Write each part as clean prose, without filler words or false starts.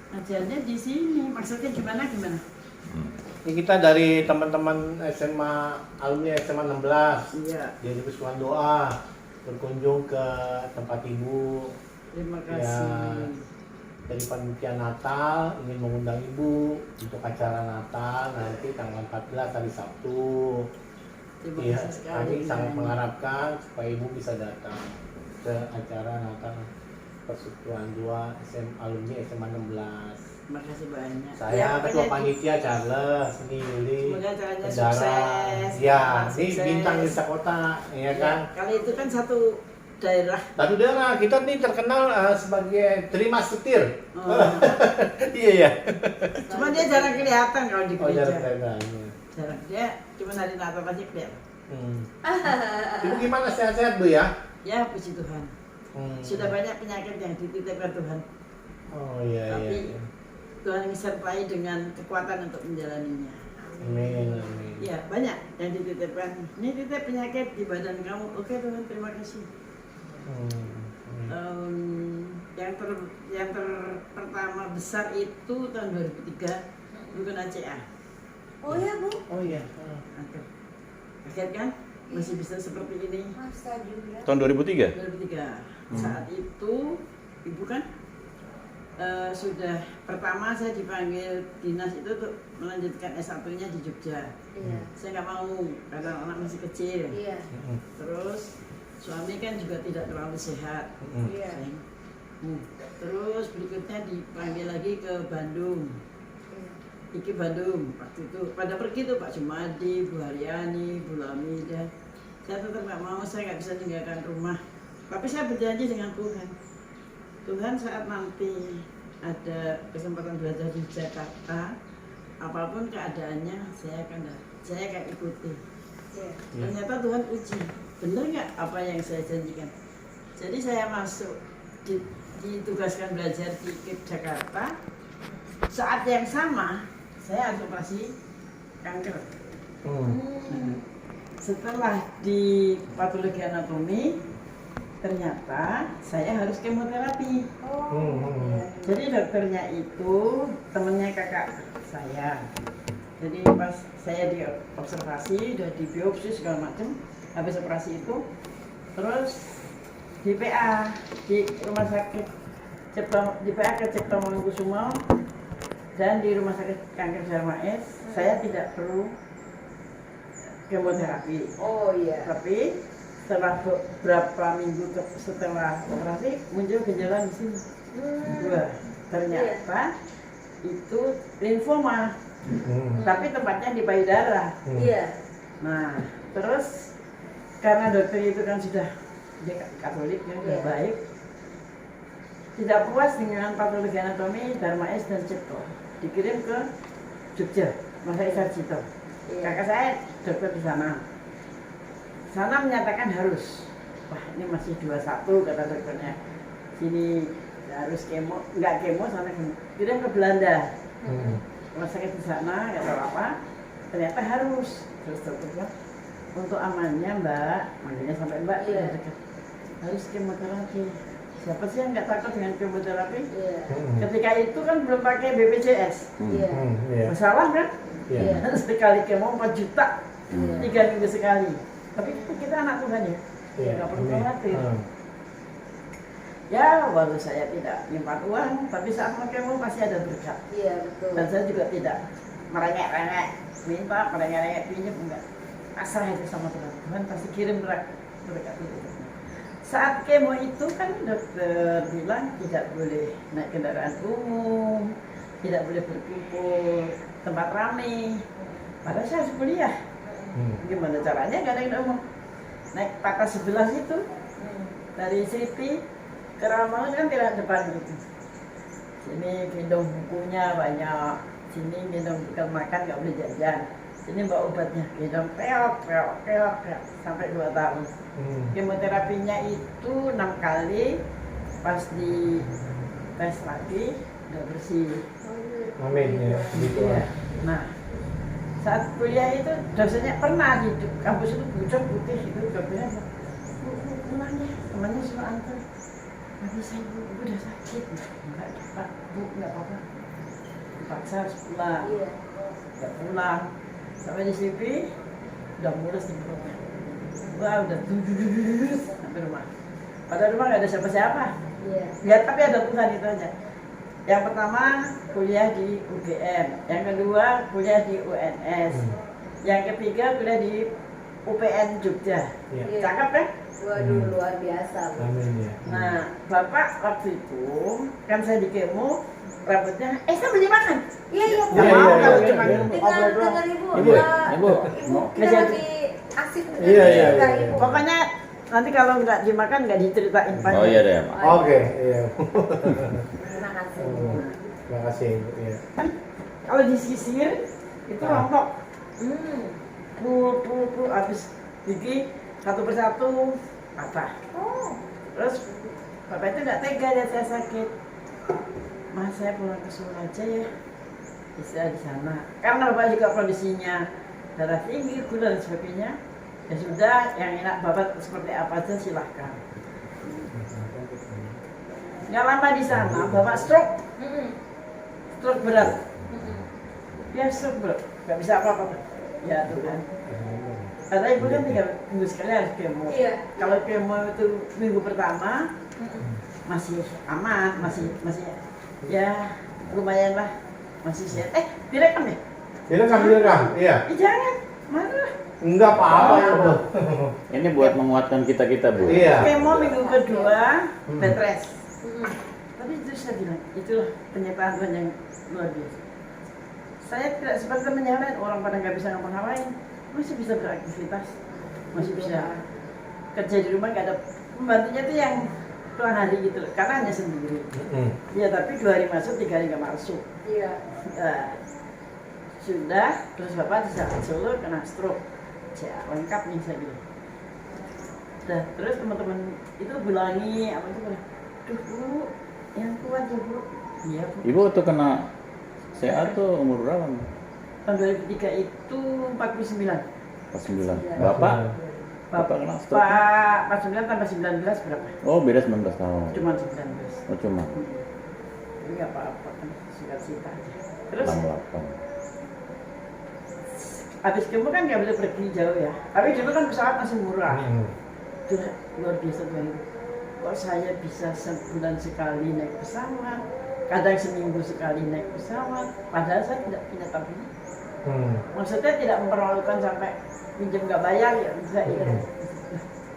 Ngajarnya di sini, maksudnya gimana? Ini kita dari teman-teman SMA, alumni SMA 16. Iya. Jadi kesukaan doa, berkunjung ke tempat ibu. Terima Ya, kasih. dari panitia Natal ingin mengundang ibu untuk acara Natal nanti tanggal 14 hari Sabtu. Terima Ya, kasih sekali. kami sangat mengharapkan supaya ibu bisa datang ke acara Natal Persekutuan 2 alumni SMA 16. Terima kasih banyak. Saya ketua pokoknya panitia Charles, ini Yuli, semoga acaranya Bendara. sukses. Ya, ini Sukses. bintang desa kota, ya kan. Kali itu kan satu daerah. Satu daerah, kita nih terkenal sebagai terima setir. Oh. Iya ya. Cuma dia jarang kelihatan kalau di Oh, gereja. jarang kelihatan. Jarang. Dia cuma hari Natal aja kelihatan. Ibu gimana, sehat-sehat Bu ya? Ya, puji Tuhan. Sudah banyak penyakit yang dititipkan Tuhan. Oh iya. Tapi iya. Tuhan menyertai dengan kekuatan untuk menjalaninya. Amin, amin. Ya, banyak yang dititipkan. Ini titip penyakit di badan kamu. Oke Tuhan, terima kasih. Yang pertama besar itu tahun 2003 bukan ACA. Oh ya Bu, Oh iya. Kaget kan? Masih bisa seperti ini. masa juga. Tahun 2003? 2003. Saat itu ibu kan sudah pertama saya dipanggil dinas itu untuk melanjutkan S1-nya di Jogja. Iya. Saya nggak mau karena anak masih kecil. Iya. Terus suami kan juga tidak terlalu sehat. Iya. Terus berikutnya dipanggil lagi ke Bandung. Iya. Iki Bandung waktu itu pada pergi tuh Pak Jumadi, Bu Haryani, Bu Lamida. Saya tetap nggak mau, saya nggak bisa tinggalkan rumah. Tapi saya berjanji dengan Tuhan. Tuhan saat nanti ada kesempatan belajar di Jakarta, apapun keadaannya saya akan ikuti. Iya. Ternyata Tuhan uji, benar nggak apa yang saya janjikan? Jadi saya masuk ditugaskan belajar di Jakarta. Saat yang sama saya harus operasi kanker. Setelah di patologi anatomi, ternyata saya harus kemoterapi. Oh. Iya. Jadi dokternya itu temennya kakak saya. Jadi pas saya diobservasi, udah di biopsi segala macam, habis operasi itu, terus di PA di rumah sakit di PA ke Cipto Mangunkusumo dan di rumah sakit kanker Darmais, saya tidak perlu kemoterapi. Oh iya. Tapi setelah beberapa minggu setelah operasi muncul gejala di sini. Dua. Ternyata itu limfoma. Tapi tempatnya di payudara. Iya. Nah, terus karena dokter itu kan sudah dia Katolik ya, sudah Iya. baik. Tidak puas dengan patologi anatomi Darmais dan Cipto, dikirim ke Jogja, Mas Sarjito. Iya. Kakak saya dokter di sana. Sana menyatakan harus. Wah, ini masih 21 kata dokternya. Sini harus kemo, enggak kemo sana kemo. Kirim ke Belanda. Rumah sakit di sana, nggak tahu apa. Ternyata harus. Terus dokternya untuk amannya Mbak, manggilnya sampai Mbak, Iya. dekat. Harus kemoterapi. Siapa sih yang nggak takut dengan kemoterapi? Iya. Ketika itu kan belum pakai BPJS. Iya. Masalah kan? Iya. Sekali kemo 4 juta, Iya. 3 minggu sekali. Tapi kita anak Tuhan ya, nggak perlu khawatir. Ya, walau saya tidak nyimpan uang, tapi saat mau kemo pasti ada berkat. Iya, betul. Dan saya juga tidak merengek-rengek, minta merengek-rengek pinjam, enggak. Pasrah itu sama Tuhan, Tuhan pasti kirim berkat itu. Saat kemo itu kan dokter bilang tidak boleh naik kendaraan umum, tidak boleh berkumpul tempat ramai. Padahal saya harus kuliah. Gimana caranya? Gak ada yang umum. Naik patah 11 itu dari City ke Rawamangun kan tidak depan gitu. Sini gendong bukunya banyak, sini gendong bekal makan nggak boleh jajan. Sini bawa obatnya, gendong peok sampai 2 tahun. Kemoterapinya itu 6 kali, pas di tes lagi udah bersih. Amin ya. Gitu. Iya. Nah, saat kuliah itu dosennya pernah di kampus itu bucok putih itu dokternya pulang ya, temannya suruh antar. Nggak bisa ibu udah sakit. Enggak, Pak, Bu nggak apa-apa, dipaksa harus pulang, Iya. nggak pulang, sampai di CV udah mulus nih perutnya, wah udah duduk sampai rumah, pada rumah nggak ada siapa-siapa, Iya. ya tapi ada Tuhan itu aja. Yang pertama kuliah di UGM, yang kedua kuliah di UNS, yang ketiga kuliah di UPN Jogja. Iya. Iya. Cakep kan? Waduh, luar biasa. Bu. Amin ya. Nah, Bapak waktu itu kan saya di kemo, rambutnya, saya beli makan. Iya, iya, Bu. Nggak Iya, mau iya, kalau iya, cuma iya. Dengar Ibu. Ibu, Ibu Ibu. kita Nggak lagi asik Iya, iya, cerita, iya. Ibu. Pokoknya nanti kalau nggak dimakan nggak diceritain panjang. Oh iya deh, Mak. Oke, iya. Terima kasih. Hmm, Terima kasih Ibu. Iya. Kalau disisir itu Ah. rontok, Hmm. pul habis gigi satu persatu patah. Oh. Terus Bapak itu nggak tega lihat saya sakit. Mas saya pulang ke Solo aja ya, bisa di sana. Karena Bapak juga kondisinya darah tinggi, gula dan sebagainya. Ya sudah, yang enak Bapak seperti apa aja silahkan. Nggak lama di sana, Bapak stroke, Mm-mm. stroke berat. Mm-mm. Ya stroke berat, nggak bisa apa-apa. Ya tuh kan. Kata ibu kan 3 minggu sekali harus kemo. Iya. Kalau kemo itu minggu pertama Mm-mm. masih aman, masih ya lumayan lah, masih sehat. Direkam ya? Direkam, iya. Jangan, marah. Enggak apa-apa ya, Bu. Ini buat menguatkan kita-kita, Bu. Iya. Kemo minggu kedua, bed rest. Mm-mm. Tapi itu saya bilang, itulah penyertaan Tuhan yang luar biasa. Saya tidak seperti menyalahin orang pada nggak bisa ngapa-ngapain, masih bisa beraktivitas, masih bisa kerja di rumah, nggak ada pembantunya tuh yang pulang hari gitu loh, karena hanya sendiri. Ya tapi 2 hari masuk, 3 hari nggak masuk. Iya. Nah, sudah, terus Bapak di saat Solo kena stroke. Ya, lengkap nih saya bilang. Nah, terus teman-teman itu bilangi apa itu bilang, "Duh Bu, yang kuat ya Bu." Iya Bu. Ibu tuh kena CA tuh umur berapa? Tahun 2003 itu 49. 49. Bapak? Bapak kena stroke? Pak 49 tambah 19 berapa? Oh, beda 19 tahun. Cuma 19. Oh, cuma Ini nggak apa-apa kan, singkat-singkat aja. Terus 68. habis kemo kan nggak boleh pergi jauh ya. Tapi dulu kan pesawat masih murah. Itu luar biasa banget. Kok saya bisa sebulan sekali naik pesawat, kadang seminggu sekali naik pesawat, padahal saya tidak punya tabungan. Maksudnya tidak mempermalukan sampai pinjam nggak bayar ya bisa ya.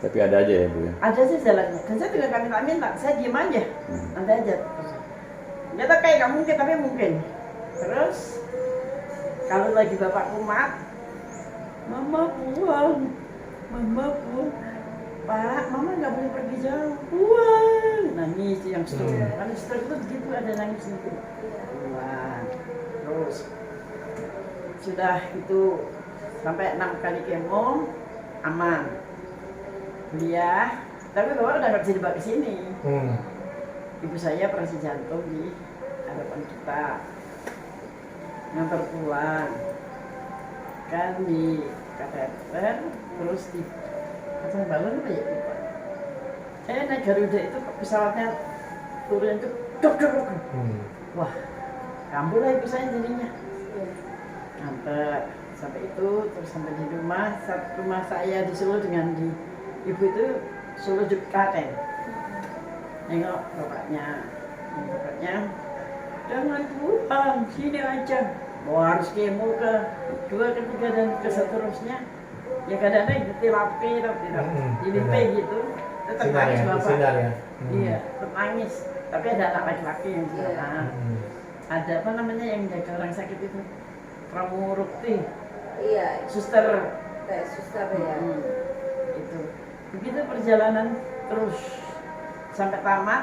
Tapi ada aja ya, Bu ya. Ada sih jalannya. Dan saya juga nggak minta, saya diem aja, nanti aja. Nggak tahu kayak nggak mungkin tapi mungkin. Terus kalau lagi bapak kumat, mama pulang, Pak, mama nggak boleh pergi jauh, pulang, nangis yang stroke. Kalau stroke itu begitu ada nangis gitu, pulang. Terus sudah itu sampai 6 kali kemo aman, kuliah. Tapi bapak udah nggak bisa dibawa ke sini. Ibu saya operasi jantung di hadapan kita, ngantar pulang kan di kateter, terus di pasang balon apa ya lupa. Naik Garuda itu pesawatnya turun itu dok. Wah, kambuh lah ibu saya jadinya. Nganter sampai itu, terus sampai di rumah, rumah saya di Solo dengan di ibu itu Solo Klaten. Nengok bapaknya, jangan pulang, sini aja. Wah, harus kemo ke 2, ke 3 dan ke seterusnya. Ya kadang-kadang terapi, dilimpe gitu. Tetap nangis bapak. Sinar ya. Iya, tetap nangis. Tapi ada anak laki-laki yang di sana. Ada apa namanya yang jaga orang sakit itu? Pramurukti, Iya. suster. Kayak suster ya. Itu. Begitu perjalanan terus sampai tamat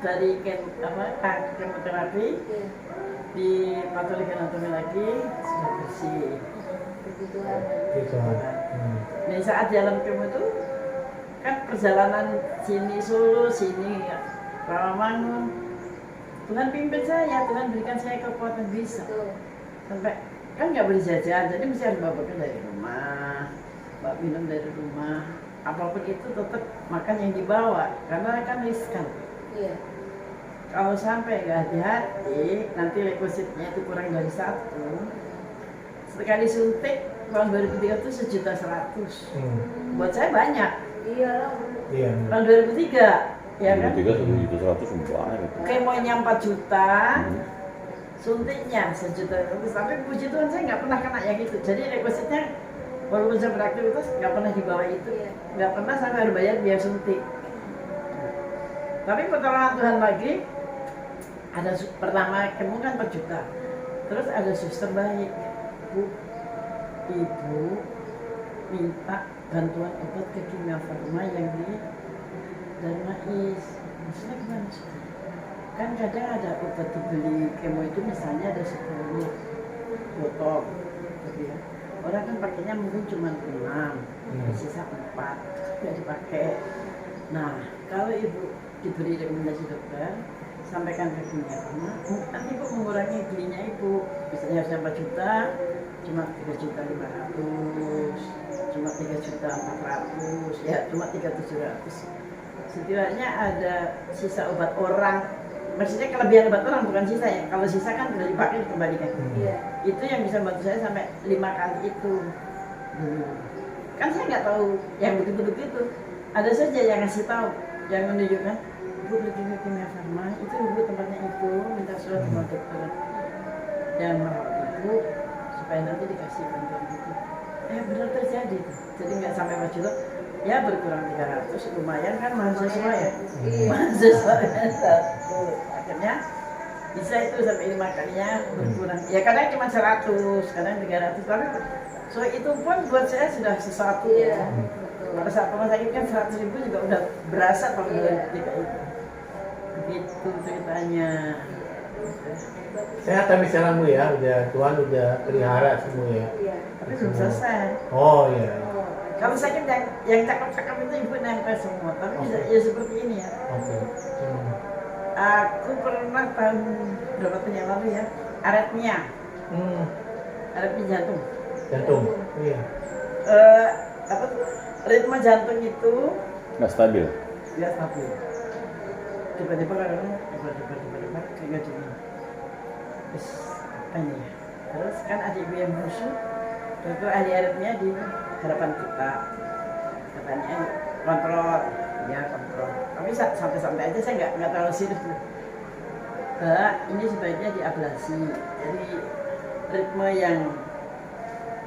dari kemoterapi. Iya. Di patologi anatomi lagi sudah bersih. Puji Tuhan. Nah saat jalan kemo itu kan perjalanan sini Solo, sini Rawamangun. Tuhan pimpin saya, Tuhan berikan saya kekuatan bisa. Betul. Sampai kan nggak boleh jajan, jadi mesti harus bawa bekal dari rumah, bawa minum dari rumah. Apapun itu tetap makan yang dibawa, karena kan riskan. Iya. Kalau sampai nggak hati-hati, nanti leukositnya itu kurang dari 1. Sekali suntik tahun 2003 itu 1.100.000. Buat saya banyak. Iya lah. Iya. Tahun 2003, ya kan? 1.100.000 banyak itu. Kemonya 4 juta, suntiknya 1.100.000. Tapi puji Tuhan saya nggak pernah kena yang itu. Jadi leukositnya walaupun saya beraktivitas nggak pernah di bawah itu, nggak pernah sampai harus bayar biaya suntik. Tapi pertolongan Tuhan lagi, ada pertama kemo kan 4 juta, terus ada suster baik, ibu minta bantuan obat ke Kimia Farma yang di Darmais. Maksudnya gimana sih? Kan kadang ada obat dibeli kemo itu misalnya ada 10 botol, gitu ya. Orang kan pakainya mungkin cuma 6, sisa 4 nggak dipakai. Nah, kalau ibu diberi rekomendasi dokter, sampaikan ke Kimia Farma, nanti ibu mengurangi belinya ibu, misalnya harusnya 4 juta, cuma 3.500.000, cuma 3.400.000, ya cuma 3.700.000. Setidaknya ada sisa obat orang, maksudnya kelebihan obat orang bukan sisa ya. Kalau sisa kan sudah dipakai dikembalikan. Iya. Itu yang bisa bantu saya sampai 5 kali itu. Kan saya nggak tahu yang begitu-begitu. Ada saja yang ngasih tahu, yang menunjukkan, ibu pergi ke Kimia Farma, itu ibu tempatnya itu, minta surat sama dokter yang merawat ibu supaya nanti dikasih bantuan itu. Benar terjadi tuh. Jadi nggak sampai 4 juta, ya berkurang 300, lumayan kan mahasiswa ya. Mahasiswa ya satu. Akhirnya bisa itu sampai 5 kalinya berkurang. Ya kadang cuma 100, kadang 300, tapi so itu pun buat saya sudah sesuatu ya. Pada saat rumah sakit kan 100.000 juga udah berasa kalau udah itu. Begitu ceritanya. Sehat tapi sekarang Bu ya, udah Tuhan udah pelihara semua ya. Iya. Tapi belum selesai. Oh iya. Kalau sakit yang cakep-cakep itu ibu nempel semua. Tapi ya seperti ini ya. Oke. Aku pernah tahun berapa tahun yang lalu ya, aritmia. Aritmia jantung. Jantung. Iya. Apa tuh? Ritme jantung itu Nggak stabil. dia stabil. Tiba-tiba kadang tiba-tiba kayak gini. Terus apa ini ya? Terus kan adik ibu yang musuh, dokter ahli aritmia di harapan kita. Katanya kontrol, ya kontrol. Tapi santai-santai aja, saya nggak terlalu serius. Ini sebaiknya diablasi. Jadi ritme yang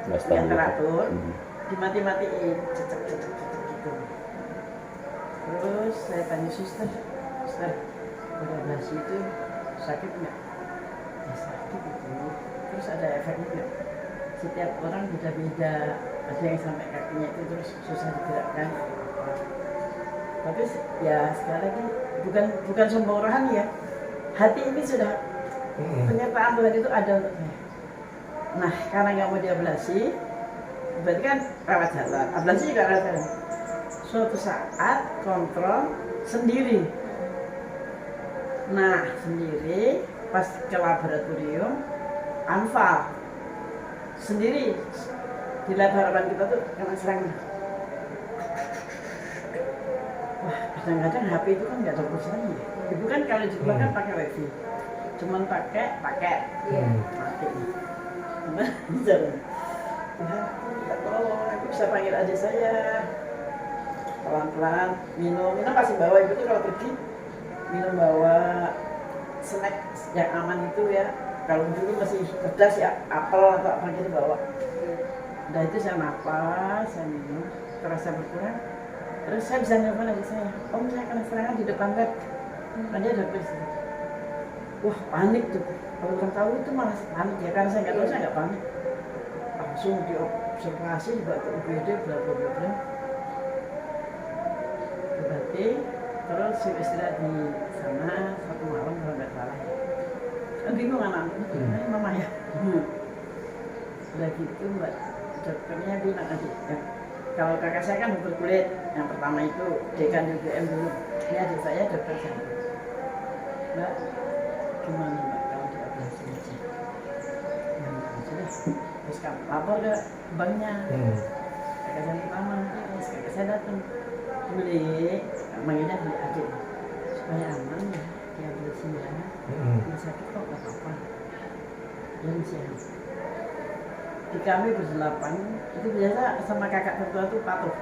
Nggak stabil. teratur, dimati-matiin, cecek gitu. Terus saya tanya suster, ablasi itu sakit nggak? Ya sakit itu. Terus ada efeknya nggak? Setiap orang beda-beda. Ada yang sampai kakinya itu terus susah digerakkan. Tapi ya sekali lagi bukan sombong rohani ya. Hati ini sudah penyertaan Tuhan itu ada untuk saya. Nah karena nggak mau diablasi, berarti kan rawat jalan. Ablasi juga rawat jalan. Suatu saat kontrol sendiri. Nah sendiri pas ke laboratorium anfal sendiri di lab harapan kita tuh kena serangan. Wah kadang-kadang HP itu kan nggak ada pulsanya ya. Ibu kan kalau di rumah kan pakai wifi, cuman pakai mati. Bisa Tuhan, tolong aku bisa panggil adik saya pelan-pelan minum pasti bawa. Ibu tuh kalau pergi minum bawa snack yang aman itu ya. Kalau dulu masih pedas ya apel atau apa gitu bawa. Udah itu saya napas, saya minum, terasa berkurang. Terus saya bisa nelfon adik saya, om saya kena serangan di depan lab. Dia dokter sih. Wah panik tuh. Kalau orang tahu itu malah panik ya, karena saya nggak tahu, saya nggak panik. Langsung diobservasi, dibawa ke UGD, bla bla bla bla. Berarti terus istirahat di sana 1 malam kalau nggak salah. Bingung anak-anak itu, mama ya. Udah gitu mbak dokternya bilang adik ya, kalau kakak saya kan dokter kulit yang pertama itu dekan UGM dulu, ini adik saya dokter jantung. Mbak gimana mbak kalau diablasi aja? Sudah, terus kamu lapor ke banknya. Kakak saya pertama, terus kakak saya datang beli, manggilnya beli adik supaya aman ya. diabetes ya. Dia sakit kok nggak apa-apa. Dan sehat. Di kami berdelapan itu biasa sama kakak tertua tuh patuh.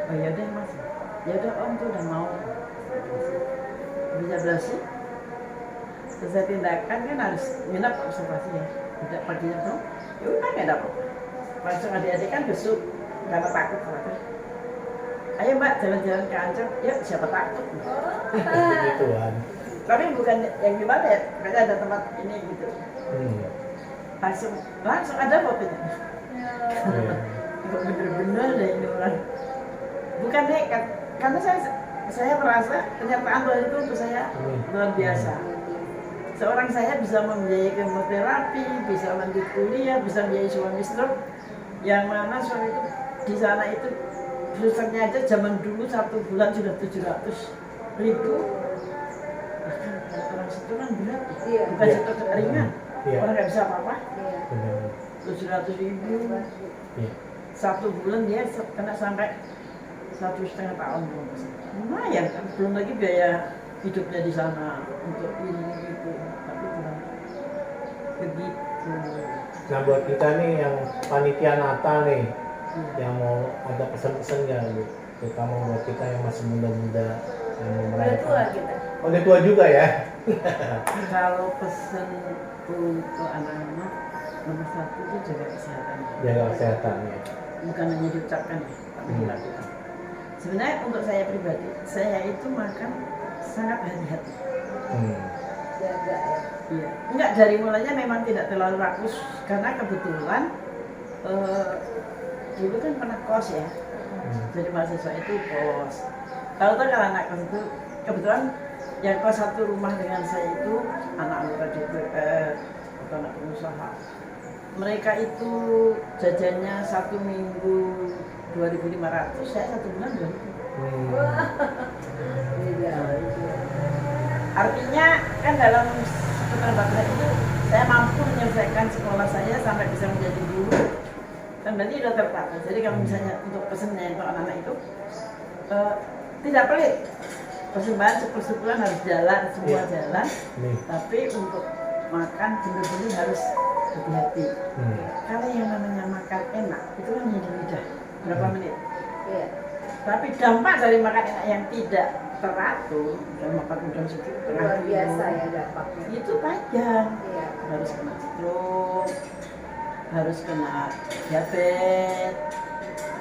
Oh ya udah mas, ya udah om tuh udah mau bisa berasi. Selesai tindakan kan harus minap observasi ya. Tidak paginya tuh, ya udah nggak ada apa-apa. Langsung adik-adik kan besuk karena takut khawatir. Ayo mbak jalan-jalan ke Ancol, ya siapa takut? Begituan. Tapi bukan yang gimana ya, kayaknya ada tempat ini gitu. Langsung ada mobilnya. Bener-bener deh ini orang. Bukan nekat, karena saya merasa kenyataan bahwa itu untuk saya luar biasa. Seorang saya bisa membiayai kemoterapi, bisa lanjut kuliah, bisa membiayai suami stroke, yang mana suami itu di sana itu susternya aja zaman dulu 1 bulan sudah 700.000. Bahkan kalau orang situ kan berat ya, bukan situ ringan, orang nggak bisa apa-apa. 700.000, 1 bulan dia kena sampai 1,5 tahun. Lumayan kan, belum lagi biaya hidupnya di sana untuk ini itu, tapi kurang begitu. Nah buat kita nih yang panitia Natal nih, yang mau ada pesan-pesan nggak Bu? Terutama buat kita yang masih muda-muda yang mau Udah merayakan. tua kita. Oh udah tua juga ya? Kalau pesan untuk anak-anak, nomor 1 itu jaga kesehatan. Jaga kesehatan ya. Bukan hanya diucapkan ya, tapi dilakukan. Sebenarnya untuk saya pribadi, saya itu makan sangat hati-hati. Jaga ya. Iya. Enggak, dari mulanya memang tidak terlalu rakus karena kebetulan dulu kan pernah kos ya. Jadi mahasiswa itu kos. Tahu-tahu kalau anak kos itu kebetulan yang kos satu rumah dengan saya itu anak anggota DPR atau anak pengusaha. Mereka itu jajannya 1 minggu 2.500, saya 1 bulan 2.000. Iya. Artinya kan dalam seputar baterai itu saya mampu menyelesaikan sekolah saya sampai bisa menjadi guru. Dan berarti sudah tertata. Jadi kalau misalnya untuk pesannya untuk anak-anak itu tidak pelit. Persembahan syukur-syukuran harus jalan, semua jalan. Tapi untuk makan benar-benar harus hati-hati. Kalau yang namanya makan enak itu kan hanya di lidah. Berapa menit? Iya. Tapi dampak dari makan enak yang tidak teratur, dan makan udang sedikit Luar biasa ya dampaknya. itu panjang. Iya. Harus kena stroke, harus kena diabetes,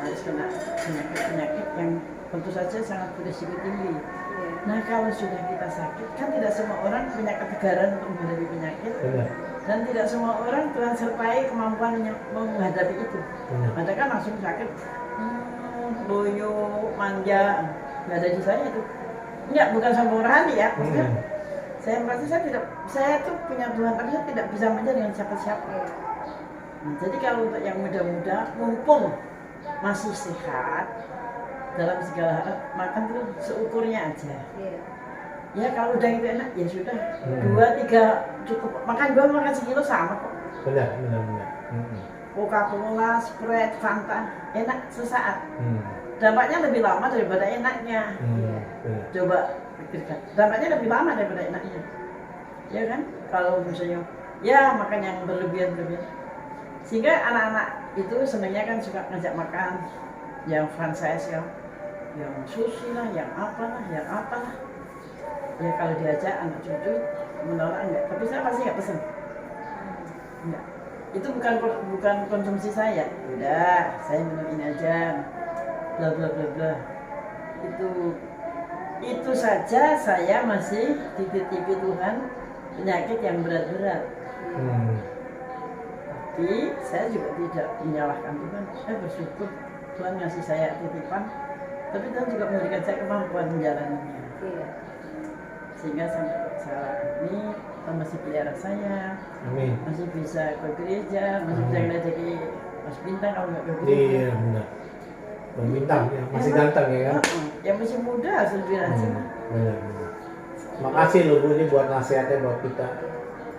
harus kena penyakit-penyakit yang tentu saja sangat berisiko tinggi. Iya. Nah kalau sudah kita sakit, kan tidak semua orang punya ketegaran untuk menghadapi penyakit. Benar. Dan tidak semua orang Tuhan sertai kemampuan menghadapi itu. Ada kan langsung sakit, loyo, manja, nggak ada di saya itu. Enggak, bukan sombong rohani ya. Maksudnya, saya merasa saya tuh punya Tuhan, tapi saya tidak bisa manja dengan siapa-siapa. Iya. Nah, jadi kalau untuk yang muda-muda, mumpung masih sehat dalam segala hal, makan tuh seukurnya aja. Iya. Ya kalau udah itu enak, ya sudah. 2-3 cukup. Makan 2 makan sekilo sama kok. Benar. Coca-Cola, Sprite, Fanta, enak sesaat. Dampaknya lebih lama daripada enaknya. Coba pikirkan. Dampaknya lebih lama daripada enaknya. Ya kan? Kalau misalnya, ya makan yang berlebihan. Sehingga anak-anak itu senangnya kan suka ngajak makan yang franchise ya, yang sushi lah, yang apalah. Ya kalau diajak anak cucu menolak enggak, tapi saya pasti nggak pesen. Enggak. Itu bukan konsumsi saya. Udah, saya minum ini aja. Bla bla bla bla. Itu saja saya masih dititipi Tuhan penyakit yang berat-berat. Tapi saya juga tidak menyalahkan Tuhan. Saya bersyukur Tuhan ngasih saya titipan, tapi Tuhan juga memberikan saya kemampuan menjalaninya. Iya. Sehingga sampai sekarang ini Tuhan masih pelihara saya. Amin. Masih bisa ke gereja, masih bisa ngeledeki Mas Bintang kalau nggak ke gereja. Iya benar. Bang Bintang ya, masih ganteng ya kan? Yang masih muda harus lebih rajin. Benar. Makasih loh Bu ini buat nasihatnya buat kita.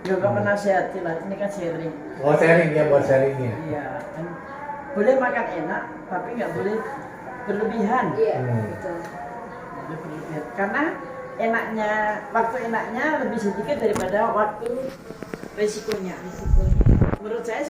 Ya nggak menasihati lah, ini kan sharing. Oh sharing ya, buat sharingnya. Iya, kan boleh makan enak, tapi nggak boleh berlebihan. Iya. Hmm. Betul. Boleh berlebihan. Karena waktu enaknya lebih sedikit daripada waktu resikonya. Menurut saya